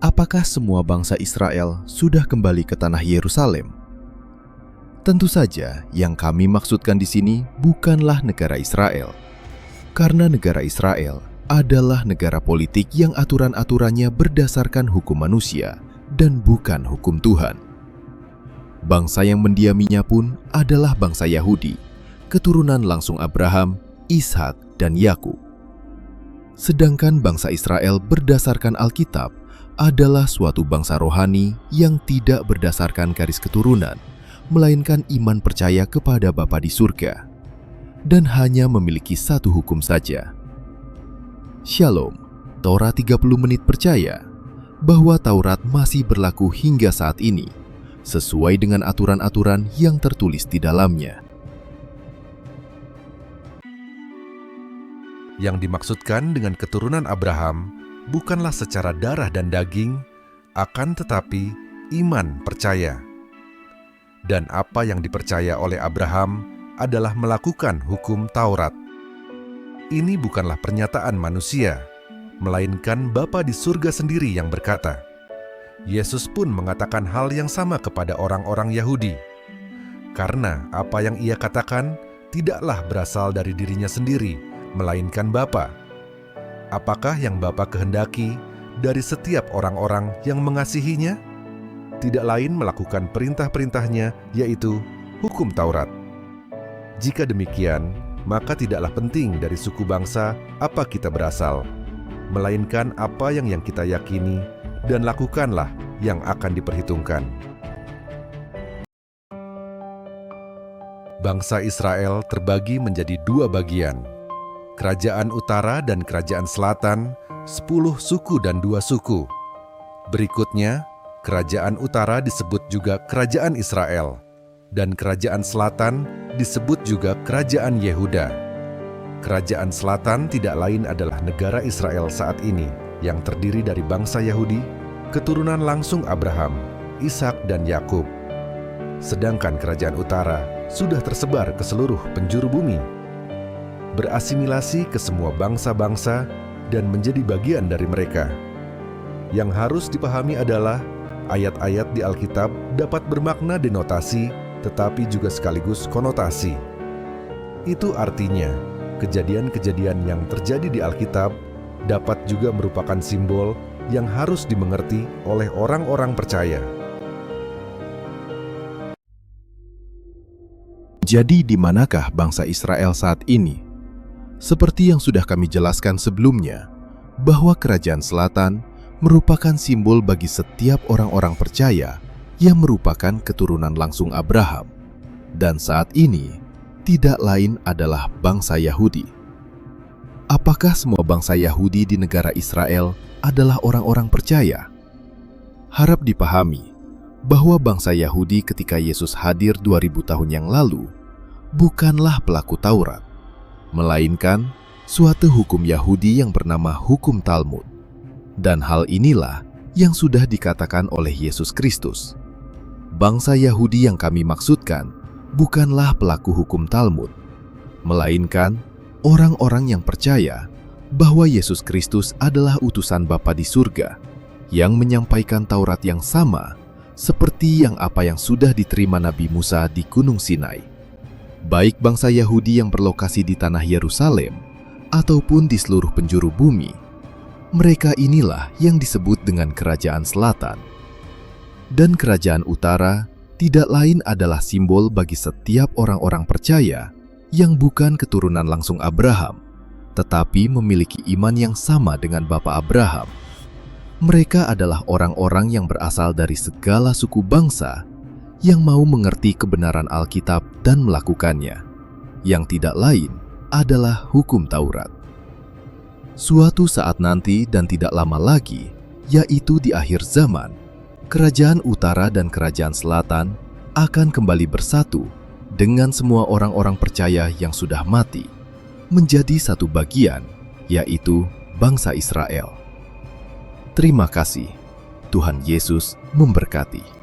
Apakah semua bangsa Israel sudah kembali ke tanah Yerusalem? Tentu saja, yang kami maksudkan di sini bukanlah negara Israel. Karena negara Israel adalah negara politik yang aturan-aturannya berdasarkan hukum manusia dan bukan hukum Tuhan. Bangsa yang mendiaminya pun adalah bangsa Yahudi, keturunan langsung Abraham, Ishak, dan Yakub. Sedangkan bangsa Israel berdasarkan Alkitab adalah suatu bangsa rohani yang tidak berdasarkan garis keturunan, melainkan iman percaya kepada Bapa di surga, dan hanya memiliki satu hukum saja. Shalom, Torah 30 menit percaya bahwa Taurat masih berlaku hingga saat ini, sesuai dengan aturan-aturan yang tertulis di dalamnya. Yang dimaksudkan dengan keturunan Abraham bukanlah secara darah dan daging, akan tetapi iman percaya. Dan apa yang dipercaya oleh Abraham adalah melakukan hukum Taurat. Ini bukanlah pernyataan manusia, melainkan Bapa di surga sendiri yang berkata. Yesus pun mengatakan hal yang sama kepada orang-orang Yahudi. Karena apa yang ia katakan tidaklah berasal dari dirinya sendiri, melainkan Bapa. Apakah yang Bapa kehendaki dari setiap orang-orang yang mengasihinya? Tidak lain melakukan perintah-perintahnya, yaitu hukum Taurat. Jika demikian, maka tidaklah penting dari suku bangsa apa kita berasal, melainkan apa yang kita yakini, dan lakukanlah yang akan diperhitungkan. Bangsa Israel terbagi menjadi dua bagian, Kerajaan Utara dan Kerajaan Selatan, 10 suku dan 2 suku. Berikutnya, Kerajaan Utara disebut juga Kerajaan Israel, dan Kerajaan Selatan disebut juga Kerajaan Yehuda. Kerajaan Selatan tidak lain adalah negara Israel saat ini, yang terdiri dari bangsa Yahudi, keturunan langsung Abraham, Ishak, dan Yakub. Sedangkan Kerajaan Utara sudah tersebar ke seluruh penjuru bumi, berasimilasi ke semua bangsa-bangsa dan menjadi bagian dari mereka. Yang harus dipahami adalah ayat-ayat di Alkitab dapat bermakna denotasi, tetapi juga sekaligus konotasi. Itu artinya, kejadian-kejadian yang terjadi di Alkitab dapat juga merupakan simbol yang harus dimengerti oleh orang-orang percaya. Jadi di manakah bangsa Israel saat ini? Seperti yang sudah kami jelaskan sebelumnya, bahwa Kerajaan Selatan merupakan simbol bagi setiap orang-orang percaya yang merupakan keturunan langsung Abraham, dan saat ini tidak lain adalah bangsa Yahudi. Apakah semua bangsa Yahudi di negara Israel adalah orang-orang percaya? Harap dipahami bahwa bangsa Yahudi ketika Yesus hadir 2000 tahun yang lalu bukanlah pelaku Taurat, melainkan suatu hukum Yahudi yang bernama hukum Talmud. Dan hal inilah yang sudah dikatakan oleh Yesus Kristus. Bangsa Yahudi yang kami maksudkan bukanlah pelaku hukum Talmud, melainkan orang-orang yang percaya bahwa Yesus Kristus adalah utusan Bapa di surga yang menyampaikan Taurat yang sama seperti apa yang sudah diterima Nabi Musa di Gunung Sinai. Baik bangsa Yahudi yang berlokasi di tanah Yerusalem ataupun di seluruh penjuru bumi, mereka inilah yang disebut dengan Kerajaan Selatan. Dan Kerajaan Utara tidak lain adalah simbol bagi setiap orang-orang percaya yang bukan keturunan langsung Abraham, tetapi memiliki iman yang sama dengan Bapa Abraham. Mereka adalah orang-orang yang berasal dari segala suku bangsa yang mau mengerti kebenaran Alkitab dan melakukannya, yang tidak lain adalah hukum Taurat. Suatu saat nanti dan tidak lama lagi, yaitu di akhir zaman, Kerajaan Utara dan Kerajaan Selatan akan kembali bersatu dengan semua orang-orang percaya yang sudah mati, menjadi satu bagian, yaitu bangsa Israel. Terima kasih. Tuhan Yesus memberkati.